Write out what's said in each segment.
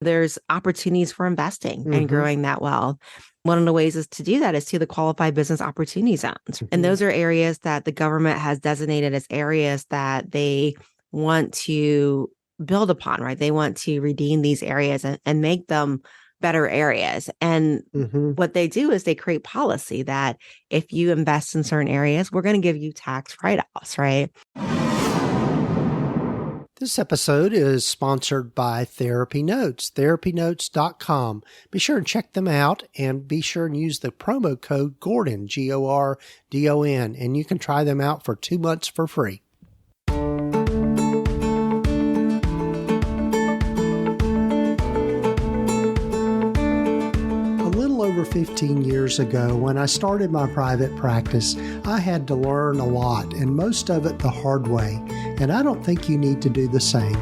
There's opportunities for investing and Mm-hmm. growing that wealth. One of the ways is to do that is to the qualified business opportunity zones. Mm-hmm. And those are areas that the government has designated as areas that they want to build upon, right? They want to redeem these areas and make them better areas. And Mm-hmm. what they do is they create policy that if you invest in certain areas, we're going to give you tax write-offs, right? This episode is sponsored by TherapyNotes, therapynotes.com. Be sure and check them out and be sure and use the promo code Gordon, Gordon, and you can try them out for 2 months for free. Over 15 years ago, when I started my private practice, I had to learn a lot, and most of it the hard way, and I don't think you need to do the same.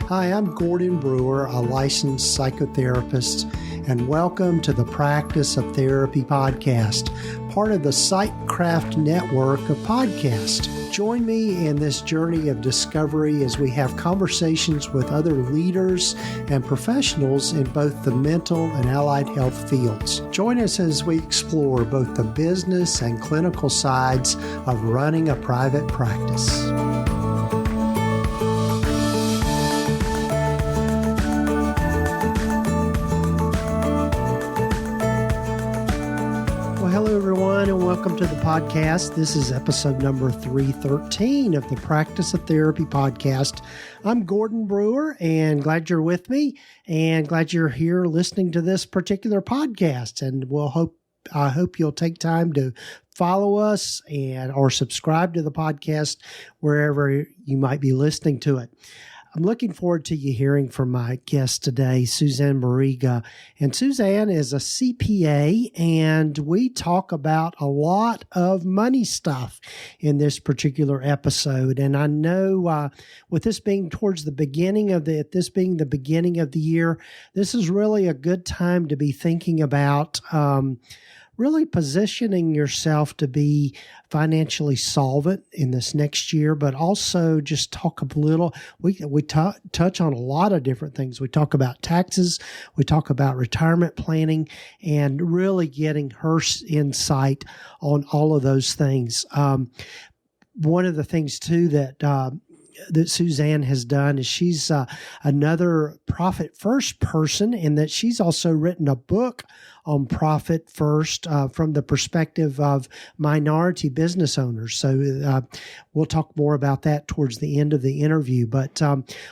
Hi, I'm Gordon Brewer, a licensed psychotherapist, and welcome to the Practice of Therapy podcast, part of the Psychcraft network of podcasts. Join me in this journey of discovery as we have conversations with other leaders and professionals in both the mental and allied health fields. Join us as we explore both the business and clinical sides of running a private practice. Welcome to the podcast. This is episode number 313 of the Practice of Therapy podcast. I'm Gordon Brewer and glad you're with me and glad you're here listening to this particular podcast. And I hope you'll take time to follow us or subscribe to the podcast wherever you might be listening to it. I'm looking forward to you hearing from my guest today, Susanne Mariga. And Susanne is a CPA, and we talk about a lot of money stuff in this particular episode. And I know with this being towards the beginning of the year, this is really a good time to be thinking about really positioning yourself to be financially solvent in this next year, but also just talk a little, we touch on a lot of different things. We talk about taxes, we talk about retirement planning, and really getting her insight on all of those things. One of the things too that Susanne has done is she's another Profit First person, in that she's also written a book on Profit First from the perspective of minority business owners. So we'll talk more about that towards the end of the interview. But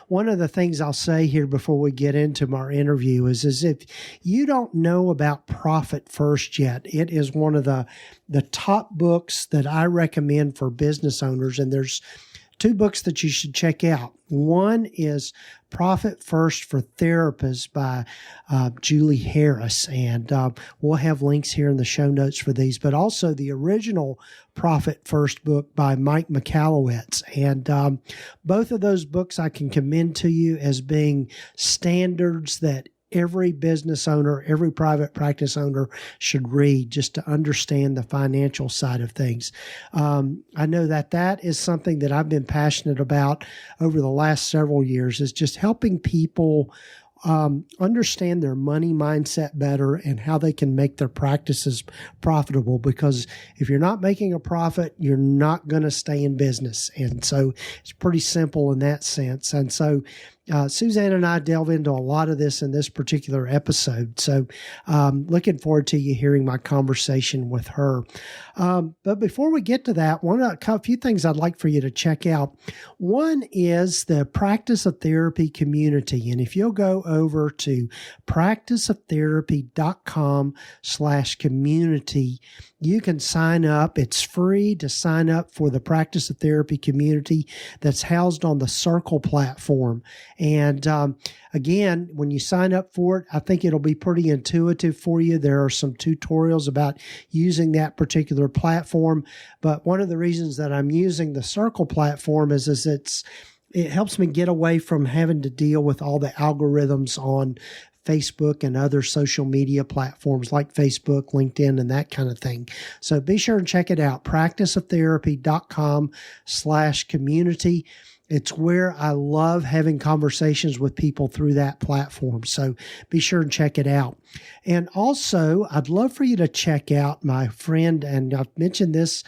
one of the things I'll say here before we get into our interview is if you don't know about Profit First yet, it is one of the top books that I recommend for business owners, and there's two books that you should check out. One is Profit First for Therapists by Julie Harris, and we'll have links here in the show notes for these, but also the original Profit First book by Mike Michalowicz. And both of those books I can commend to you as being standards that every business owner, every private practice owner should read just to understand the financial side of things. I know that is something that I've been passionate about over the last several years, is just helping people understand their money mindset better and how they can make their practices profitable. Because if you're not making a profit, you're not going to stay in business. And so it's pretty simple in that sense. And so Susanne and I delve into a lot of this in this particular episode. So looking forward to you hearing my conversation with her. But before we get to that, a few things I'd like for you to check out. One is the Practice of Therapy community. And if you'll go over to practiceoftherapy.com/community, you can sign up. It's free to sign up for the Practice of Therapy community that's housed on the Circle platform. And again, when you sign up for it, I think it'll be pretty intuitive for you. There are some tutorials about using that particular platform. But one of the reasons that I'm using the Circle platform is it helps me get away from having to deal with all the algorithms on Facebook and other social media platforms like Facebook, LinkedIn, and that kind of thing. So be sure and check it out, practiceoftherapy.com/community. It's where I love having conversations with people through that platform. So be sure and check it out. And also, I'd love for you to check out my friend, and I've mentioned this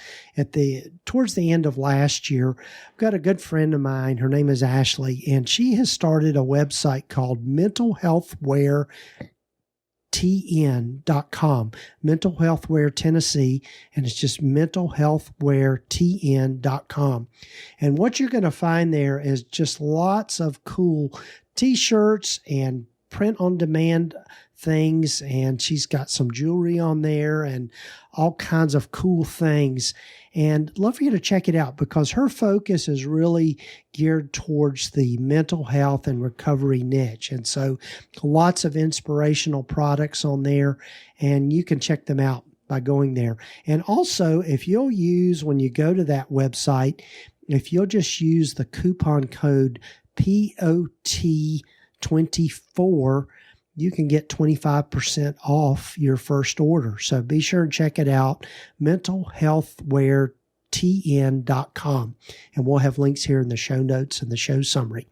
towards the end of last year. I've got a good friend of mine. Her name is Ashley, and she has started a website called Mental Health Wear tn.com, Mental Health Wear Tennessee, and it's just mentalhealthweartn.com. And what you're going to find there is just lots of cool t-shirts and print on demand things, and she's got some jewelry on there and all kinds of cool things. And I'd love for you to check it out because her focus is really geared towards the mental health and recovery niche. And so lots of inspirational products on there, and you can check them out by going there. And also, if you'll use, when you go to that website, if you'll just use the coupon code POT24, you can get 25% off your first order. So be sure and check it out, mentalhealthweartn.com. And we'll have links here in the show notes and the show summary.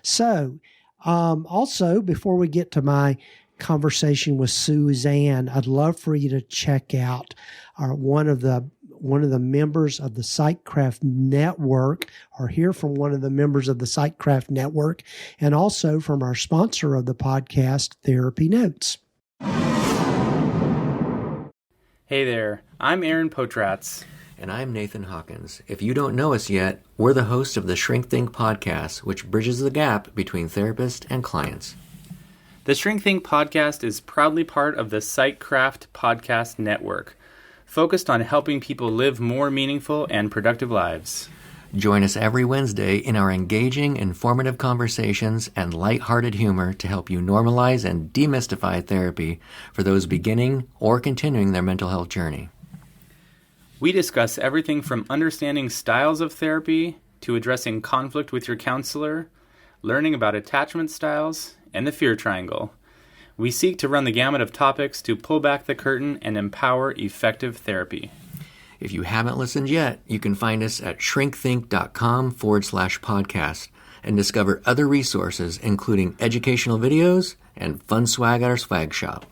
So also, before we get to my conversation with Susanne, I'd love for you to check out one of the members of the Sightcraft Network, or hear from one of the members of the Sightcraft Network, and also from our sponsor of the podcast, TherapyNotes. Hey there, I'm Aaron Potratz. And I'm Nathan Hawkins. If you don't know us yet, we're the host of the Shrink Think podcast, which bridges the gap between therapist and clients. The Shrink Think podcast is proudly part of the Sightcraft Podcast Network, focused on helping people live more meaningful and productive lives. Join us every Wednesday in our engaging, informative conversations and lighthearted humor to help you normalize and demystify therapy for those beginning or continuing their mental health journey. We discuss everything from understanding styles of therapy to addressing conflict with your counselor, learning about attachment styles, and the fear triangle. We seek to run the gamut of topics to pull back the curtain and empower effective therapy. If you haven't listened yet, you can find us at shrinkthink.com/podcast and discover other resources, including educational videos and fun swag at our swag shop.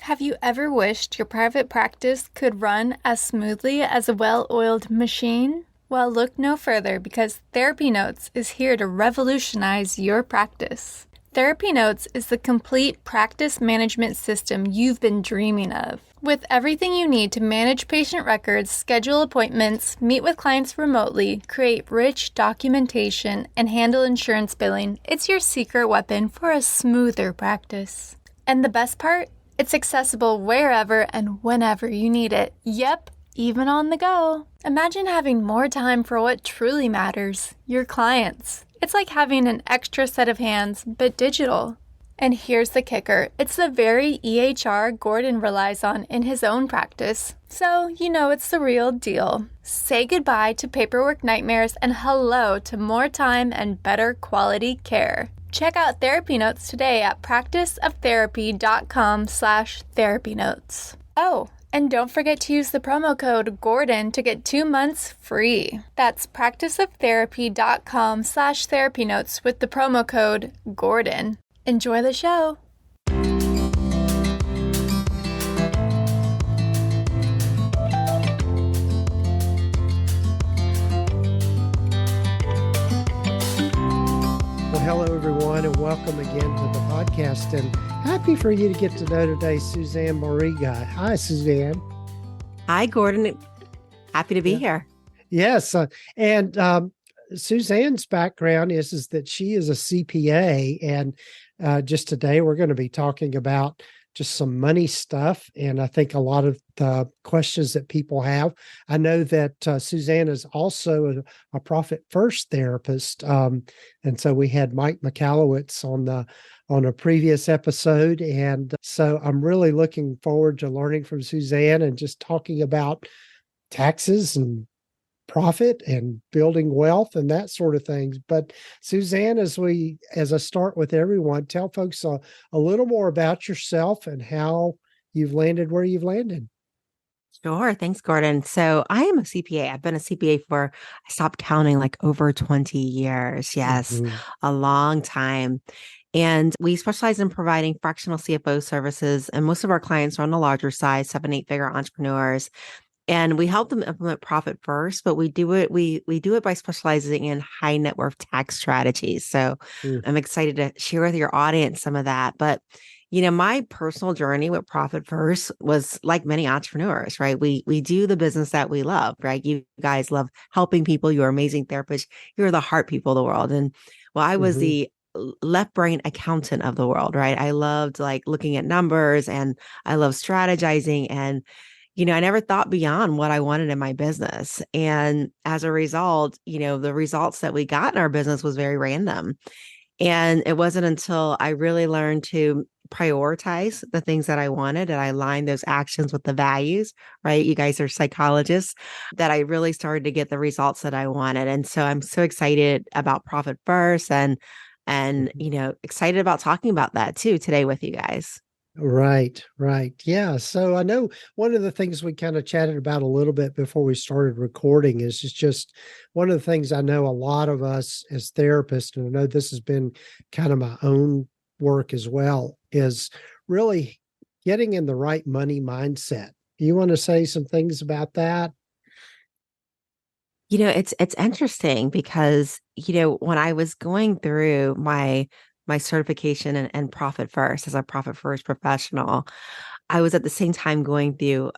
Have you ever wished your private practice could run as smoothly as a well-oiled machine? Well, look no further, because TherapyNotes is here to revolutionize your practice. TherapyNotes is the complete practice management system you've been dreaming of. With everything you need to manage patient records, schedule appointments, meet with clients remotely, create rich documentation, and handle insurance billing, it's your secret weapon for a smoother practice. And the best part? It's accessible wherever and whenever you need it. Yep, even on the go. Imagine having more time for what truly matters, your clients. It's like having an extra set of hands, but digital. And here's the kicker. It's the very EHR Gordon relies on in his own practice. So, you know it's the real deal. Say goodbye to paperwork nightmares and hello to more time and better quality care. Check out TherapyNotes today at practiceoftherapy.com/therapynotes. Oh, and don't forget to use the promo code GORDON to get 2 months free. That's practiceoftherapy.com/therapynotes with the promo code GORDON. Enjoy the show. Well, hello, everyone, and welcome again to the podcast. And happy for you to get to know today Susanne Mariga. Hi, Susanne. Hi, Gordon. Happy to be here. Yes. And Suzanne's background is that she is a CPA. And just today, we're going to be talking about just some money stuff. And I think a lot of the questions that people have. I know that Susanne is also a Profit First therapist. And so we had Mike McAllowitz on a previous episode. And so I'm really looking forward to learning from Susanne and just talking about taxes and profit and building wealth and that sort of things. But Susanne, as I start with everyone, tell folks a little more about yourself and how you've landed where you've landed. Sure. Thanks, Gordon. So I am a CPA. I've been a CPA for, I stopped counting, like over 20 years. Yes, Hmm. a long time. And we specialize in providing fractional CFO services. And most of our clients are on the larger side, 7, 8 figure entrepreneurs. And we help them implement profit first, but we do it by specializing in high net worth tax strategies. So I'm excited to share with your audience some of that. But my personal journey with profit first was like many entrepreneurs, right? We do the business that we love, right? You guys love helping people. You're amazing therapists. You're the heart people of the world. And well, I was Hmm. the left brain accountant of the world, right? I loved like looking at numbers and I love strategizing and I never thought beyond what I wanted in my business. And as a result, the results that we got in our business was very random. And it wasn't until I really learned to prioritize the things that I wanted and I aligned those actions with the values, right? You guys are psychologists, that I really started to get the results that I wanted. And so I'm so excited about Profit First and Hmm. excited about talking about that too today with you guys. Right, right. Yeah. So I know one of the things we kind of chatted about a little bit before we started recording is just one of the things I know a lot of us as therapists, and I know this has been kind of my own work as well, is really getting in the right money mindset. You want to say some things about that? It's interesting because, when I was going through my certification and Profit First as a Profit First professional, I was at the same time going through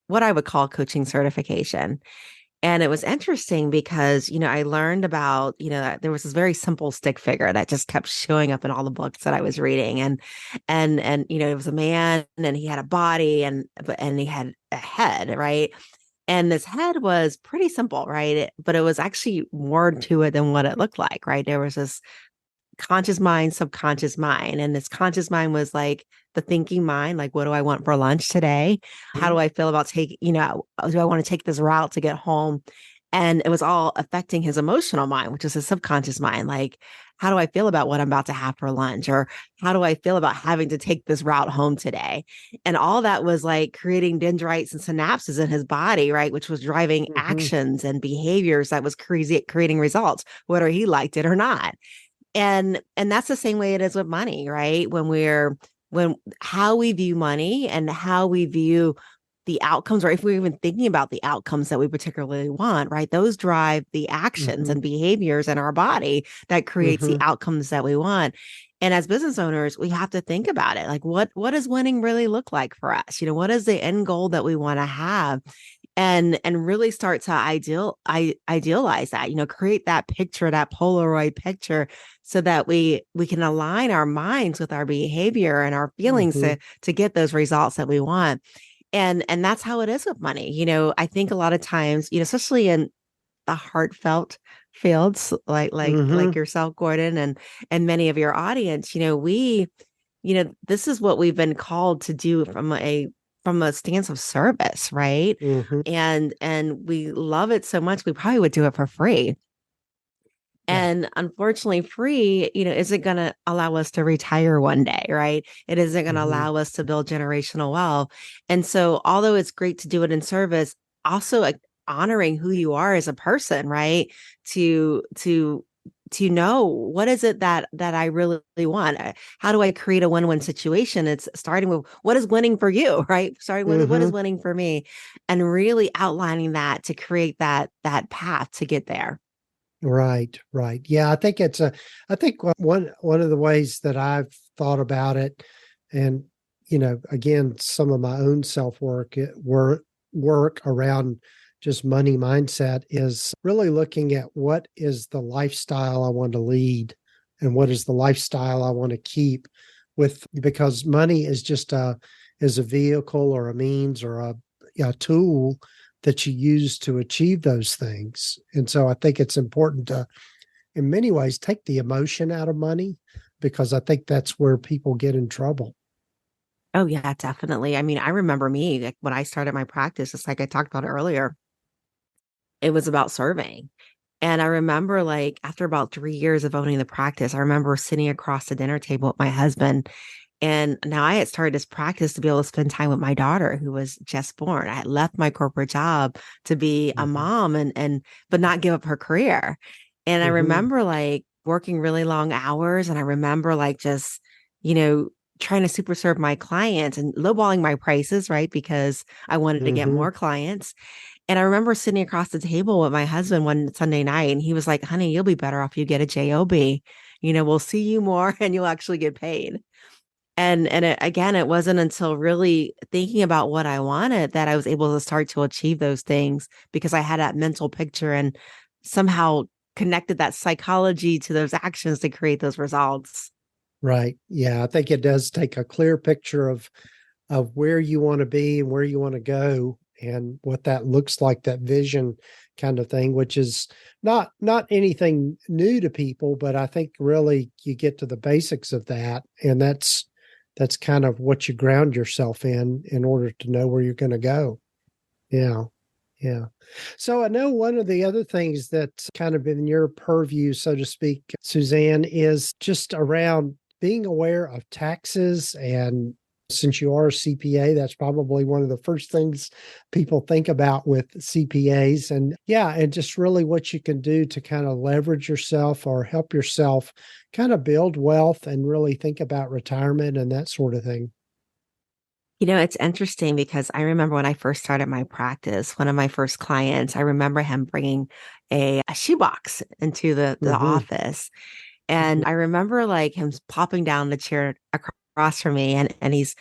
what I would call coaching certification. And it was interesting because, I learned about, that there was this very simple stick figure that just kept showing up in all the books that I was reading. And it was a man and he had a body and he had a head, right? And this head was pretty simple, right? But it was actually more to it than what it looked like, right? There was this conscious mind, subconscious mind. And this conscious mind was like the thinking mind, like, what do I want for lunch today? How do Mhm. I feel about taking, do I want to take this route to get home? And it was all affecting his emotional mind, which is his subconscious mind. Like, how do I feel about what I'm about to have for lunch? Or how do I feel about having to take this route home today? And all that was like creating dendrites and synapses in his body, right? Which was driving Mhm. actions and behaviors that was creating results, whether he liked it or not. And that's the same way it is with money, right? When how we view money and how we view the outcomes, or if we're even thinking about the outcomes that we particularly want, right? Those drive the actions Mhm. and behaviors in our body that creates the Mhm. outcomes that we want. And as business owners, we have to think about it. Like what does winning really look like for us? What is the end goal that we want to have? And really start to idealize that, create that picture, that Polaroid picture, so that we can align our minds with our behavior and our feelings Mhm. to get those results that we want. And that's how it is with money. I think a lot of times, especially in the heartfelt fields like Mhm. yourself, Gordon, and many of your audience, this is what we've been called to do from a stance of service, right? Mhm. And we love it so much we probably would do it for free. Yeah. And unfortunately, free, isn't going to allow us to retire one day, right? It isn't going to Mhm. allow us to build generational wealth. And so, although it's great to do it in service, also honoring who you are as a person, right? To know what is it that I really want. How do I create a win-win situation? It's starting with what is winning for you, right? Starting with what is Mhm. winning for me, and really outlining that to create that path to get there. Right, right. Yeah, I think one of the ways that I've thought about it, and again, some of my own work around just money mindset is really looking at what is the lifestyle I want to lead and what is the lifestyle I want to keep with, because money is just a vehicle or a means or a tool that you use to achieve those things. And so I think it's important to, in many ways, take the emotion out of money, because I think that's where people get in trouble. Oh yeah, definitely. I mean, I remember me like when I started my practice, it's like I talked about earlier, it was about serving. And I remember like after about 3 years of owning the practice, I remember sitting across the dinner table with my husband And now I had started this practice to be able to spend time with my daughter who was just born. I had left my corporate job to be a Mm-hmm. mom but not give up her career. And I Mm-hmm. remember like working really long hours. And I remember like just, you know, trying to super serve my clients and lowballing my prices, right? Because I wanted to get Mm-hmm. more clients. And I remember sitting across the table with my husband one Sunday night, and he was like, honey, you'll be better off you get a job. We'll see you more and you'll actually get paid. Again, it wasn't until really thinking about what I wanted that I was able to start to achieve those things because I had that mental picture and somehow connected that psychology to those actions to create those results. Right. Yeah. I think it does take a clear picture of where you want to be and where you want to go and what that looks like, that vision kind of thing, which is not anything new to people, but I think really you get to the basics of that. And that's kind of what you ground yourself in order to know where you're going to go. Yeah. Yeah. So I know one of the other things that's kind of in your purview, so to speak, Suzanne, is just around being aware of taxes. And since you are a CPA, that's probably one of the first things people think about with CPAs. And yeah, and just really what you can do to kind of leverage yourself or help yourself kind of build wealth and really think about retirement and that sort of thing. It's interesting because I remember when I first started my practice, one of my first clients, I remember him bringing a shoebox into the Mm-hmm. office. And I remember like him popping down the chair across from me and he's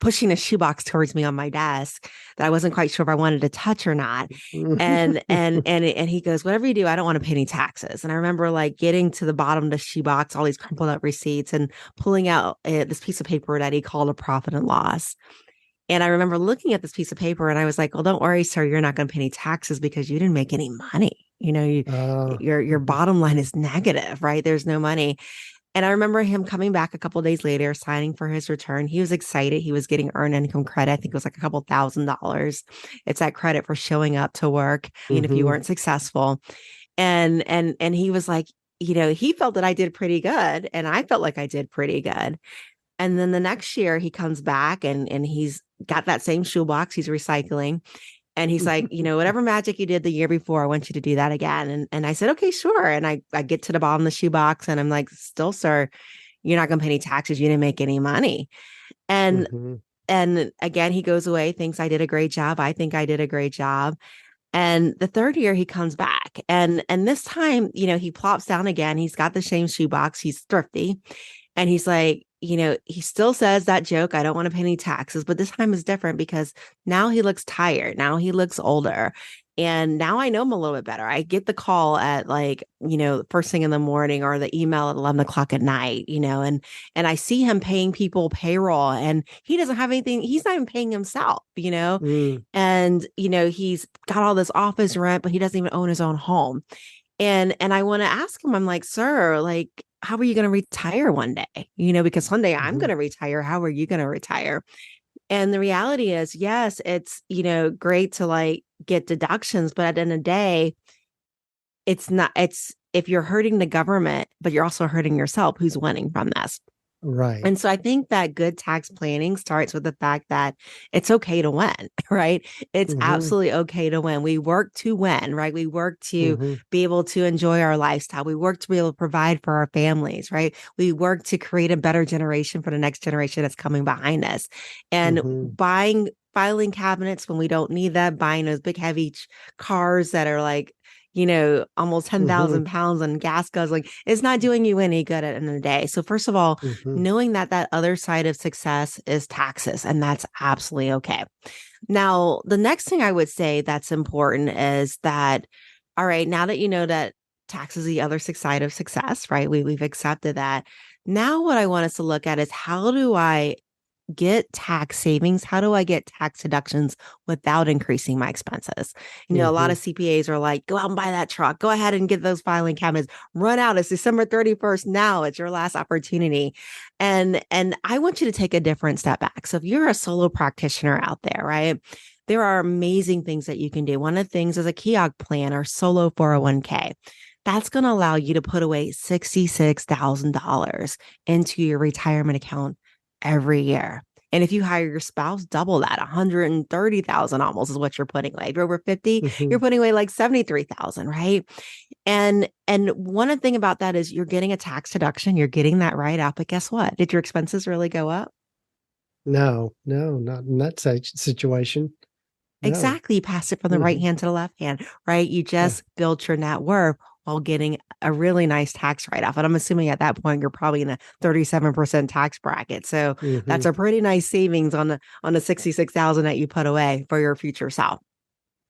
pushing a shoebox towards me on my desk that I wasn't quite sure if I wanted to touch or not. And he goes, whatever you do, I don't want to pay any taxes. And I remember like getting to the bottom of the shoebox, all these crumpled up receipts and pulling out this piece of paper that he called a profit and loss. And I remember looking at this piece of paper and I was like, well, don't worry, sir, you're not going to pay any taxes because you didn't make any money. Your Mhm. bottom line is negative, right? There's no money. And I remember him coming back a couple of days later, signing for his return. He was excited. He was getting earned income credit. I think it was like a couple $1,000s. It's that credit for showing up to work, even if you Mhm. weren't successful. And he was like, he felt that I did pretty good, and I felt like I did pretty good. And then the next year he comes back and he's got that same shoebox he's recycling. And he's like, whatever magic you did the year before, I want you to do that again. And I said, okay, sure. And I get to the bottom of the shoebox and I'm like, still, sir, you're not going to pay any taxes. You didn't make any money. And Mhm. and again, he goes away, thinks I did a great job. I think I did a great job. And the third year he comes back and this time, he plops down again. He's got the same shoebox. He's thrifty. And he's like, he still says that joke, I don't want to pay any taxes, but this time is different because now he looks tired. Now he looks older. And now I know him a little bit better. I get the call at like, first thing in the morning or the email at 11 o'clock at night, and I see him paying people payroll and he doesn't have anything. He's not even paying himself. Mm. And, he's got all this office rent, but he doesn't even own his own home. And I want to ask him, I'm like, sir, like, how are you going to retire one day? Because one day I'm going Mhm. to retire. How are you going to retire? And the reality is, yes, it's, great to like get deductions, but at the end of the day, it's not, it's if you're hurting the government, but you're also hurting yourself, who's winning from this? Right. And so I think that good tax planning starts with the fact that it's okay to win, right? It's Mhm. absolutely okay to win. We work to win, right? We work to Mhm. be able to enjoy our lifestyle. We work to be able to provide for our families, right? We work to create a better generation for the next generation that's coming behind us. And Mhm. filing cabinets when we don't need that, buying those big heavy cars that are like, almost Mhm. 10,000 pounds on gas guzzling, it's not doing you any good at the end of the day. So first of all, Mhm. knowing that other side of success is taxes, and that's absolutely okay. Now, the next thing I would say that's important is that, all right, now that you know that tax is the other side of success, right? We've accepted that. Now, what I want us to look at is how do I get tax savings? How do I get tax deductions without increasing my expenses? A lot Mhm. of CPAs are like, go out and buy that truck. Go ahead and get those filing cabinets. Run out. It's December 31st. Now it's your last opportunity. And I want you to take a different step back. So if you're a solo practitioner out there, right? There are amazing things that you can do. One of the things is a KEOG plan or solo 401k. That's going to allow you to put away $66,000 into your retirement account every year. And if you hire your spouse, double that, 130,000 almost is what you're putting away. If you're over 50, Mm-hmm. you're putting away like 73,000, right? And one thing about that is you're getting a tax deduction, you're getting that right out. But guess what? Did your expenses really go up? No, no, not in that situation. No. Exactly. You passed it from the right Mm-hmm. hand to the left hand, right? You Yeah. just built your net worth while getting a really nice tax write off. And I'm assuming at that point you're probably in a 37% tax bracket. So Mm-hmm. that's a pretty nice savings on the 66,000 that you put away for your future self.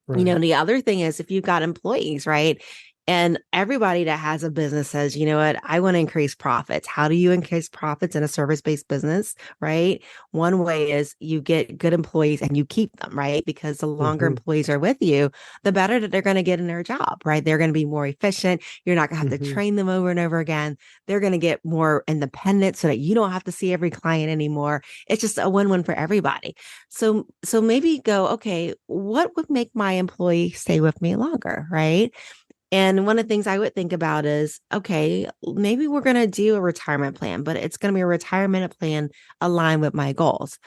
Right. The other thing is if you've got employees, right? And everybody that has a business says, you know what, I want to increase profits. How do you increase profits in a service based business, right? One way is you get good employees and you keep them, right? Because the longer Mm-hmm. employees are with you, the better that they're going to get in their job, right? They're going to be more efficient. You're not going to have to Mm-hmm. train them over and over again. They're going to get more independent so that you don't have to see every client anymore. It's just a win-win for everybody. So maybe go, okay, what would make my employee stay with me longer, right? And one of the things I would think about is, okay, maybe we're going to do a retirement plan, but it's going to be a retirement plan aligned with my goals.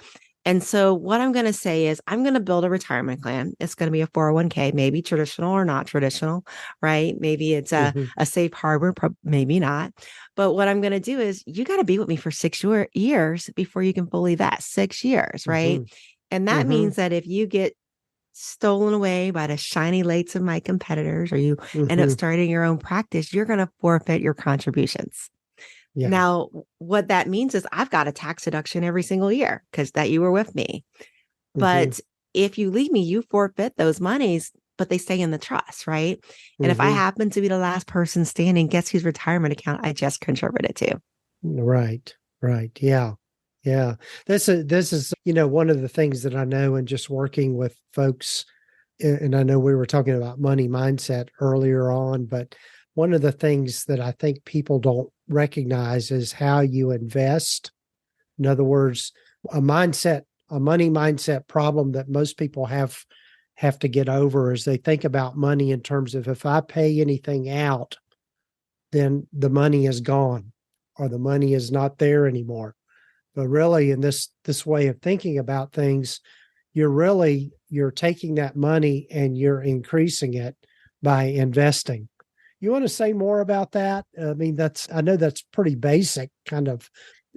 And so what I'm going to say is I'm going to build a retirement plan. It's going to be a 401k, maybe traditional or not traditional, right? Maybe it's Mm-hmm. a safe harbor, maybe not. But what I'm going to do is you got to be with me for 6 years before you can fully vest, 6 years, right? Mm-hmm. And that Mm-hmm. means that if you get stolen away by the shiny lights of my competitors or you end up Mm-hmm. starting your own practice, you're going to forfeit your contributions. Yeah. Now, what that means is I've got a tax deduction every single year because that you were with me. Mm-hmm. But if you leave me, you forfeit those monies, but they stay in the trust, right? And if I Mm-hmm. happen to be the last person standing, guess whose retirement account I just contributed to? Right. Right. Yeah. Yeah. This is one of the things that I know and just working with folks, and I know we were talking about money mindset earlier on, but one of the things that I think people don't recognize is how you invest. In other words, a mindset, a money mindset problem that most people have to get over is they think about money in terms of if I pay anything out, then the money is gone or the money is not there anymore. But really, in this way of thinking about things, you're taking that money and you're increasing it by investing. You want to say more about that? I mean, I know that's pretty basic kind of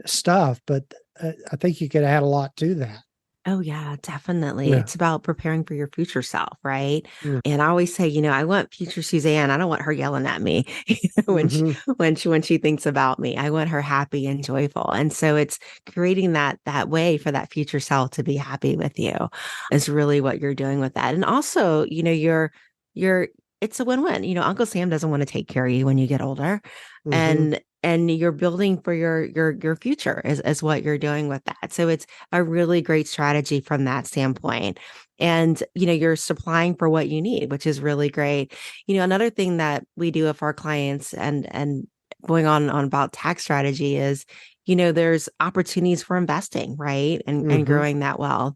stuff, but I think you could add a lot to that. Oh, yeah, definitely. Yeah. It's about preparing for your future self, right? Mm. And I always say, I want future Suzanne. I don't want her yelling at me Mm-hmm. when she thinks about me. I want her happy and joyful. And so it's creating that way for that future self to be happy with you is really what you're doing with that. And also, you're it's a win-win. Uncle Sam doesn't want to take care of you when you get older. Mm-hmm. And you're building for your future is what you're doing with that. So it's a really great strategy from that standpoint. And, you're supplying for what you need, which is really great. Another thing that we do with our clients and going on about tax strategy is, there's opportunities for investing, right? And Mm-hmm. growing that wealth.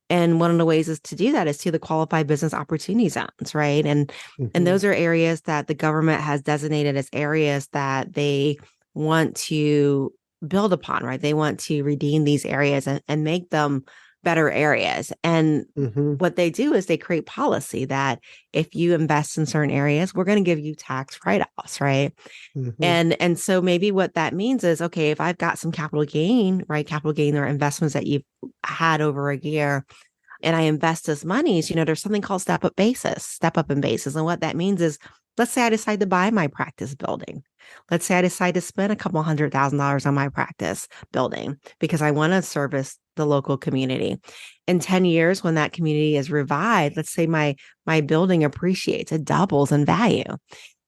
And one of the ways is to do that is to the qualified business opportunity zones, right? And Mm-hmm. those are areas that the government has designated as areas that they want to build upon, right? They want to redeem these areas and make them better areas. And Mm-hmm. what they do is they create policy that if you invest in certain areas, we're going to give you tax write-offs, right? Mm-hmm. And so maybe what that means is, okay, if I've got some capital gain, right? Capital gain or investments that you've had over a year, and I invest as monies, there's something called step up in basis. And what that means is, let's say I decide to buy my practice building. Let's say I decide to spend a couple $100,000 on my practice building because I want to service the local community. In 10 years, when that community is revived, let's say my building appreciates, it doubles in value.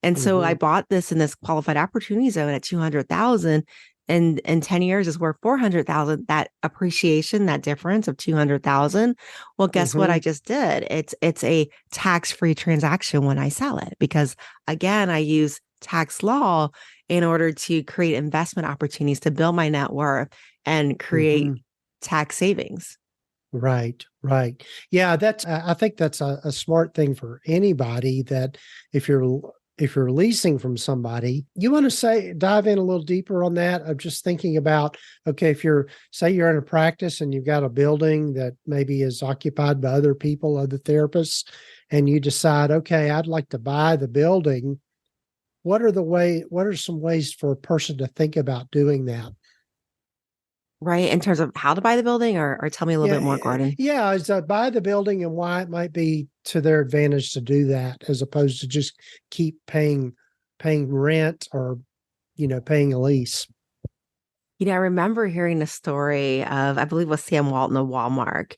And so I Mm-hmm. bought this in this qualified opportunity zone at 200,000 and in 10 years is worth 400,000. That appreciation, that difference of 200,000. Well, guess what Mm-hmm. I just did? It's a tax-free transaction when I sell it because again, I use tax law in order to create investment opportunities to build my net worth and Mm-hmm. create tax savings. Right, right. Yeah, I think that's a smart thing for anybody that if you're if you're leasing from somebody, you want to dive in a little deeper on that. I'm just thinking about, okay, if say you're in a practice and you've got a building that maybe is occupied by other people, other therapists, and you decide, okay, I'd like to buy the building. What are some ways for a person to think about doing that? Right. In terms of how to buy the building, or tell me a little bit more, Gordon. Yeah. Is buy the building and why it might be to their advantage to do that, as opposed to just keep paying rent or, paying a lease. I remember hearing the story of, I believe it was Sam Walton of Walmart.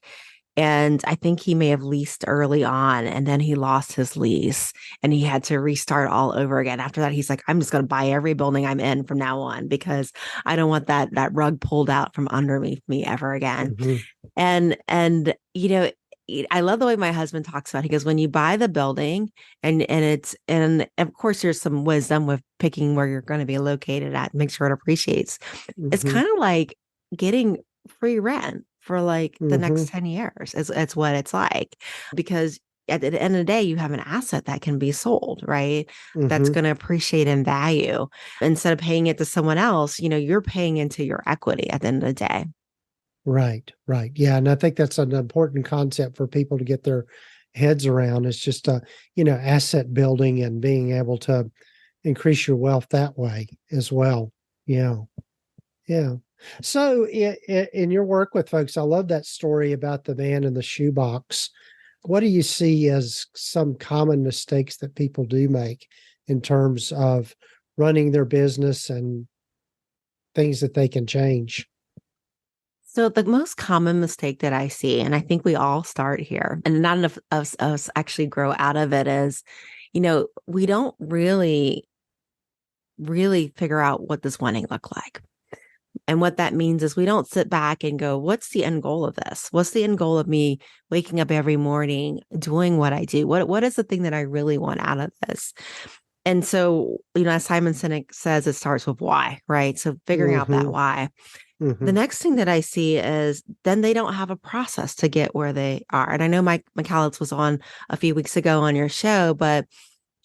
And I think he may have leased early on and then he lost his lease and he had to restart all over again. After that, he's like, I'm just going to buy every building I'm in from now on because I don't want that rug pulled out from underneath me ever again. Mm-hmm. And I love the way my husband talks about it. He goes, when you buy the building and of course there's some wisdom with picking where you're going to be located at, make sure it appreciates. Mm-hmm. It's kind of like getting free rent for like the Mm-hmm. next 10 years. It's what it's like, because at the end of the day, you have an asset that can be sold, right? Mm-hmm. That's going to appreciate in value. Instead of paying it to someone else, you're paying into your equity at the end of the day. Right. Yeah. And I think that's an important concept for people to get their heads around. It's just, asset building and being able to increase your wealth that way as well. Yeah. Yeah. So in your work with folks, I love that story about the man in the shoebox. What do you see as some common mistakes that people do make in terms of running their business and things that they can change? So the most common mistake that I see, and I think we all start here, and not enough of us actually grow out of it, is, we don't really figure out what does winning look like. And what that means is we don't sit back and go, what's the end goal of this? What's the end goal of me waking up every morning, doing what I do? What is the thing that I really want out of this? And so, as Simon Sinek says, it starts with why, right? So figuring out that why. Mm-hmm. The next thing that I see is then they don't have a process to get where they are. And I know Mike McCallum was on a few weeks ago on your show, but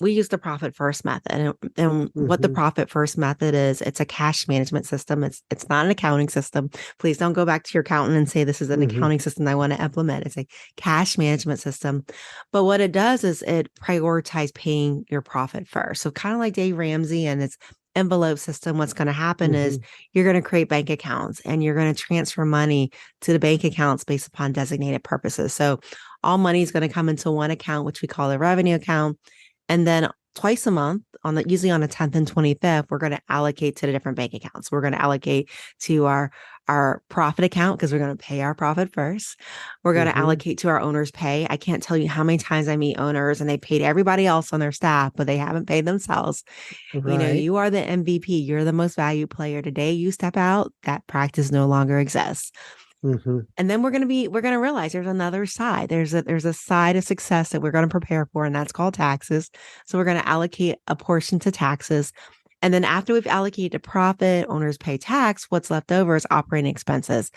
we use the profit first method. And what the profit first method is, it's a cash management system. It's not an accounting system. Please don't go back to your accountant and say this is an accounting system I want to implement. It's a cash management system. But what it does is it prioritizes paying your profit first. So kind of like Dave Ramsey and its envelope system, what's going to happen is you're going to create bank accounts and you're going to transfer money to the bank accounts based upon designated purposes. So all money is going to come into one account, which we call a revenue account. And then twice a month, usually on the 10th and 25th, we're going to allocate to the different bank accounts. We're going to allocate to our profit account because we're going to pay our profit first. We're going to allocate to our owner's pay. I can't tell you how many times I meet owners and they paid everybody else on their staff, but they haven't paid themselves. Right. You are the MVP. You're the most valued player. Today you step out, that practice no longer exists. And then we're going to realize there's another side. There's a side of success that we're going to prepare for, and that's called taxes. So we're going to allocate a portion to taxes. And then after we've allocated to profit, owners pay tax, what's left over is operating expenses.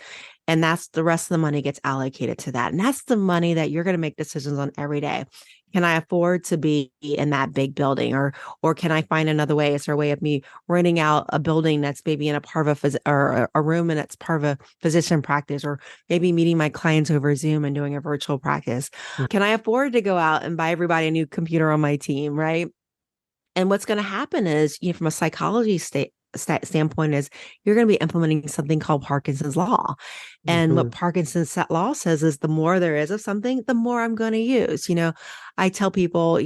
And that's the rest of the money gets allocated to that. And that's the money that you're going to make decisions on every day. Can I afford to be in that big building, or can I find another way? Is there a way of me renting out a building that's maybe in a part of a room and it's part of a physician practice, or maybe meeting my clients over Zoom and doing a virtual practice? Can I afford to go out and buy everybody a new computer on my team, right? And what's going to happen is, from a psychology standpoint, is you're going to be implementing something called Parkinson's law. And what Parkinson's law says is the more there is of something, the more I'm going to use. I tell people,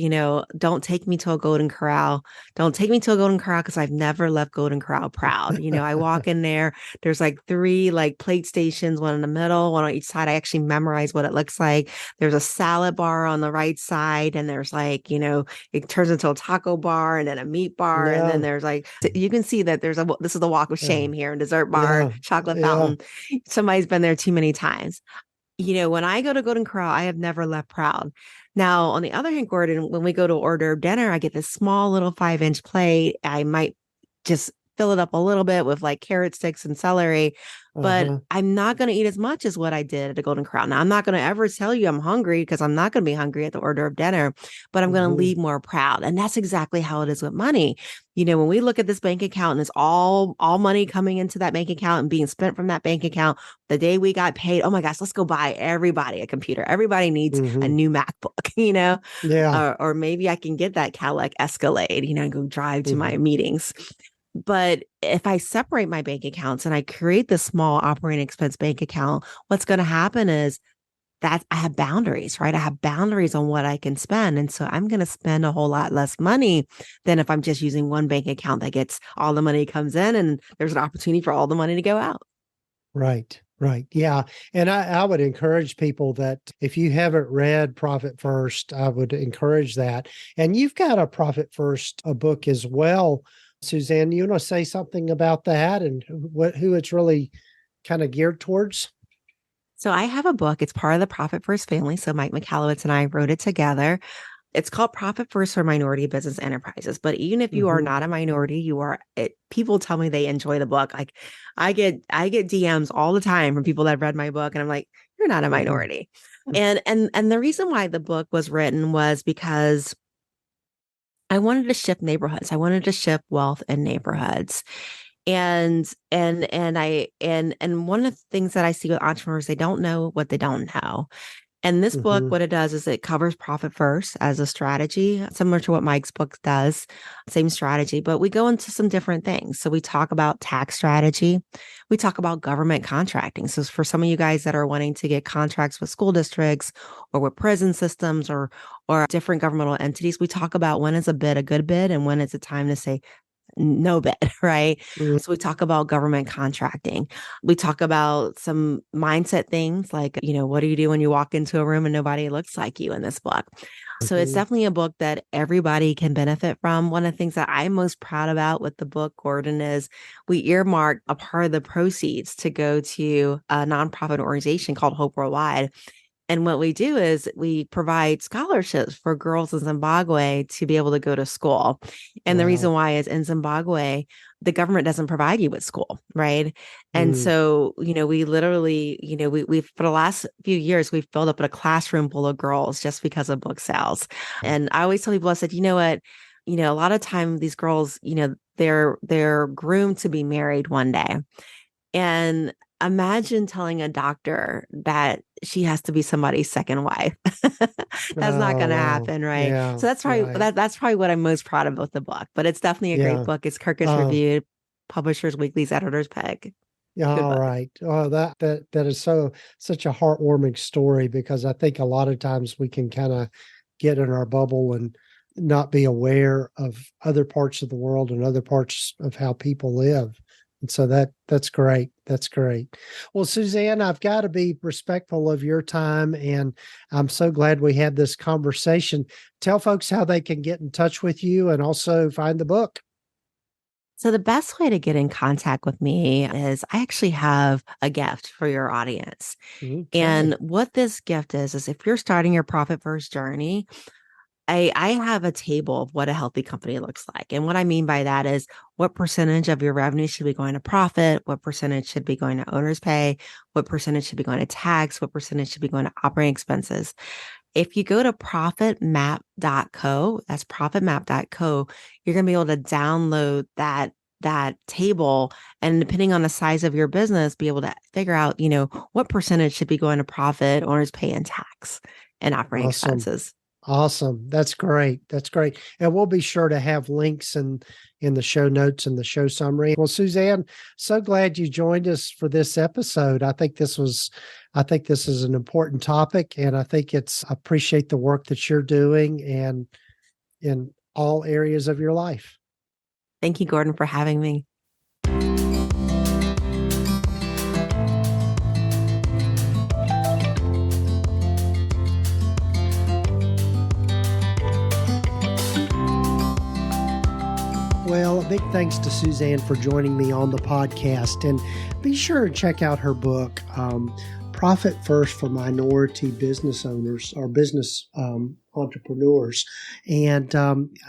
don't take me to a Golden Corral. Don't take me to a Golden Corral because I've never left Golden Corral proud. I walk in there, there's like 3 plate stations, one in the middle, one on each side. I actually memorize what it looks like. There's a salad bar on the right side, and there's it turns into a taco bar and then a meat bar. And then there's you can see that this is the walk of shame here, and dessert bar, chocolate fountain. Somebody's been there too many times. When I go to Golden Corral, I have never left proud. Now, on the other hand, Gordon, when we go to order dinner, I get this small little 5-inch plate. I might just fill it up a little bit with like carrot sticks and celery, but I'm not going to eat as much as what I did at the Golden Corral. Now, I'm not going to ever tell you I'm hungry because I'm not going to be hungry at the order of dinner, but I'm going to leave more proud. And that's exactly how it is with money. When we look at this bank account and it's all money coming into that bank account and being spent from that bank account, the day we got paid, oh my gosh, let's go buy everybody a computer. Everybody needs a new MacBook, Yeah. or maybe I can get that Cadillac Escalade, and go drive to my meetings. But if I separate my bank accounts and I create this small operating expense bank account, what's going to happen is that I have boundaries, right? I have boundaries on what I can spend. And so I'm going to spend a whole lot less money than if I'm just using one bank account that gets all the money comes in and there's an opportunity for all the money to go out. Right. Right. Yeah. And I would encourage people that if you haven't read Profit First, I would encourage that. And you've got a Profit First a book as well. Susanne, you want to say something about that and who it's really kind of geared towards? So I have a book. It's part of the Profit First family. So Mike Michalowicz and I wrote it together. It's called Profit First for Minority Business Enterprises. But even if you are not a minority, people tell me they enjoy the book. Like I get DMs all the time from people that read my book and I'm like, you're not a minority. And the reason why the book was written was because I wanted to shift neighborhoods. I wanted to shift wealth in neighborhoods. And one of the things that I see with entrepreneurs, they don't know what they don't know. And this book, what it does is it covers Profit First as a strategy, similar to what Mike's book does, same strategy, but we go into some different things. So we talk about tax strategy. We talk about government contracting. So for some of you guys that are wanting to get contracts with school districts or with prison systems or different governmental entities, we talk about when is a bid a good bid and when it's a time to say no bid, right? So we talk about government contracting. We talk about some mindset things like, what do you do when you walk into a room and nobody looks like you in this book? So it's definitely a book that everybody can benefit from. One of the things that I'm most proud about with the book, Gordon, is we earmarked a part of the proceeds to go to a nonprofit organization called Hope Worldwide. And what we do is we provide scholarships for girls in Zimbabwe to be able to go to school. And the reason why is in Zimbabwe, the government doesn't provide you with school, right? And so, we literally, we for the last few years, we've filled up a classroom full of girls just because of book sales. And I always tell people, I said, you know what, a lot of time these girls, they're groomed to be married one day. And imagine telling a doctor that she has to be somebody's second wife. That's not going to happen, right? Yeah, so that's probably that's probably what I'm most proud of with the book. But it's definitely a great book. It's Kirkus Reviewed, Publishers Weekly's editor's pick. Yeah, all right. Oh, that is such a heartwarming story because I think a lot of times we can kind of get in our bubble and not be aware of other parts of the world and other parts of how people live. And so that's great. That's great. Well, Susanne, I've got to be respectful of your time, and I'm so glad we had this conversation. Tell folks how they can get in touch with you and also find the book. So the best way to get in contact with me is I actually have a gift for your audience. Okay. And what this gift is if you're starting your Profit First journey, I have a table of what a healthy company looks like. And what I mean by that is what percentage of your revenue should be going to profit, what percentage should be going to owner's pay, what percentage should be going to tax, what percentage should be going to operating expenses. If you go to profitmap.co, that's profitmap.co, you're going to be able to download that table, and depending on the size of your business, be able to figure out, what percentage should be going to profit, owner's pay, and tax and operating expenses. Awesome. That's great. That's great. And we'll be sure to have links in the show notes and the show summary. Well, Susanne, so glad you joined us for this episode. I think this is an important topic, and I appreciate the work that you're doing and in all areas of your life. Thank you, Gordon, for having me. Well, a big thanks to Susanne for joining me on the podcast. And be sure to check out her book, Profit First for Minority Business Owners or business entrepreneurs. And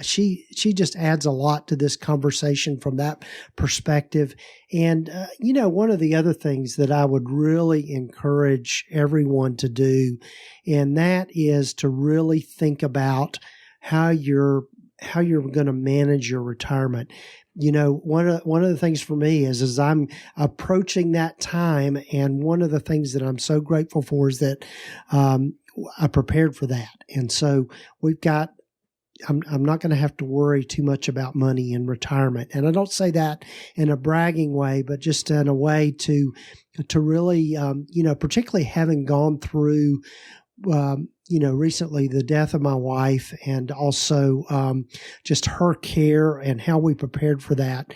she just adds a lot to this conversation from that perspective. And, one of the other things that I would really encourage everyone to do, and that is to really think about how you're going to manage your retirement. One of the things for me is as I'm approaching that time, and one of the things that I'm so grateful for is that I prepared for that. And so I'm not going to have to worry too much about money in retirement. And I don't say that in a bragging way, but just in a way to really, particularly having gone through, recently the death of my wife, and also just her care and how we prepared for that.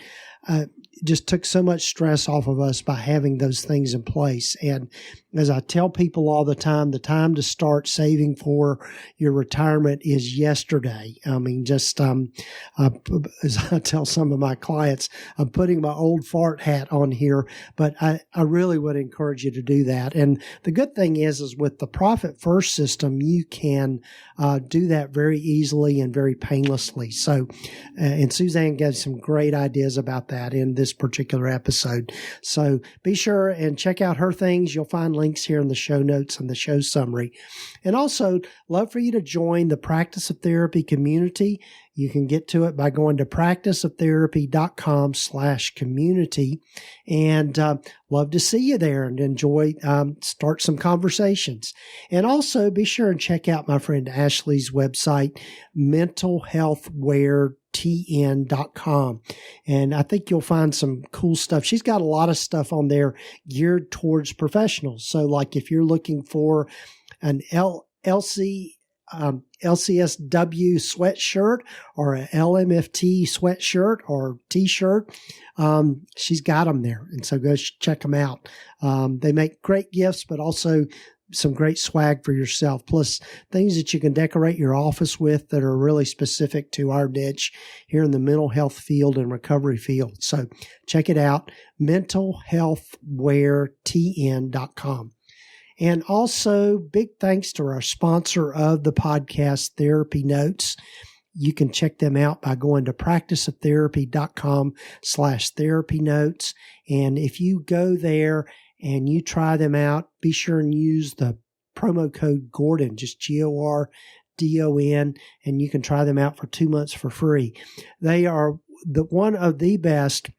Just took so much stress off of us by having those things in place. And as I tell people all the time to start saving for your retirement is yesterday. I mean, just as I tell some of my clients, I'm putting my old fart hat on here, but I really would encourage you to do that. And the good thing is with the Profit First system, you can do that very easily and very painlessly. So, and Susanne gave some great ideas about that in this particular episode. So be sure and check out her things. You'll find links here in the show notes and the show summary. And also, love for you to join the Practice of Therapy community. You can get to it by going to practiceoftherapy.com/community, and love to see you there and enjoy, start some conversations. And also be sure and check out my friend Ashley's website, mentalhealthwaretn.com. And I think you'll find some cool stuff. She's got a lot of stuff on there geared towards professionals. So like if you're looking for an LCSW sweatshirt or a LMFT sweatshirt or t-shirt, she's got them there. And so go check them out. They make great gifts, but also some great swag for yourself, plus things that you can decorate your office with that are really specific to our niche here in the mental health field and recovery field. So check it out, mentalhealthwaretn.com. And also, big thanks to our sponsor of the podcast, TherapyNotes. You can check them out by going to practiceoftherapy.com/therapynotes. And if you go there and you try them out, be sure and use the promo code Gordon, just GORDON, and you can try them out for 2 months for free. They are one of the best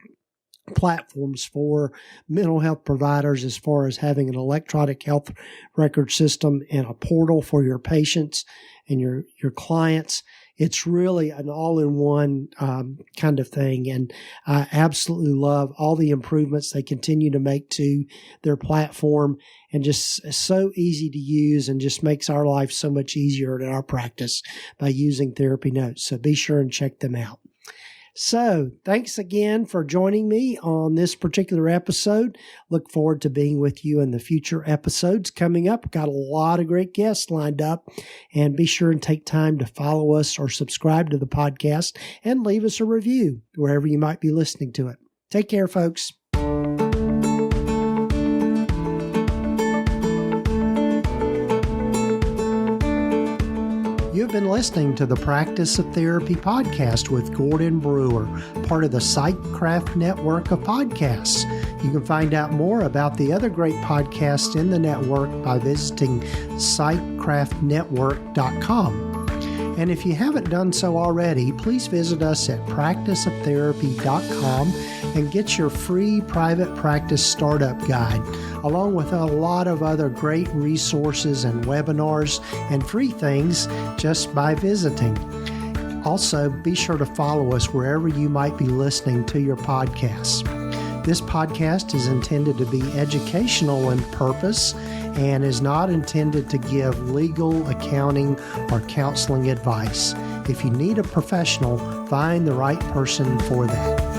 platforms for mental health providers as far as having an electronic health record system and a portal for your patients and your clients. It's really an all-in-one kind of thing, and I absolutely love all the improvements they continue to make to their platform, and just so easy to use, and just makes our life so much easier in our practice by using TherapyNotes. So be sure and check them out. So thanks again for joining me on this particular episode. Look forward to being with you in the future episodes coming up. Got a lot of great guests lined up, and be sure and take time to follow us or subscribe to the podcast and leave us a review wherever you might be listening to it. Take care, folks. You've been listening to the Practice of Therapy podcast with Gordon Brewer, part of the PsychCraft network of podcasts. You can find out more about the other great podcasts in the network by visiting psychcraftnetwork.com. And if you haven't done so already, please visit us at practiceoftherapy.com and get your free private practice startup guide, along with a lot of other great resources and webinars and free things just by visiting. Also, be sure to follow us wherever you might be listening to your podcasts. This podcast is intended to be educational in purpose and is not intended to give legal, accounting, or counseling advice. If you need a professional, find the right person for that.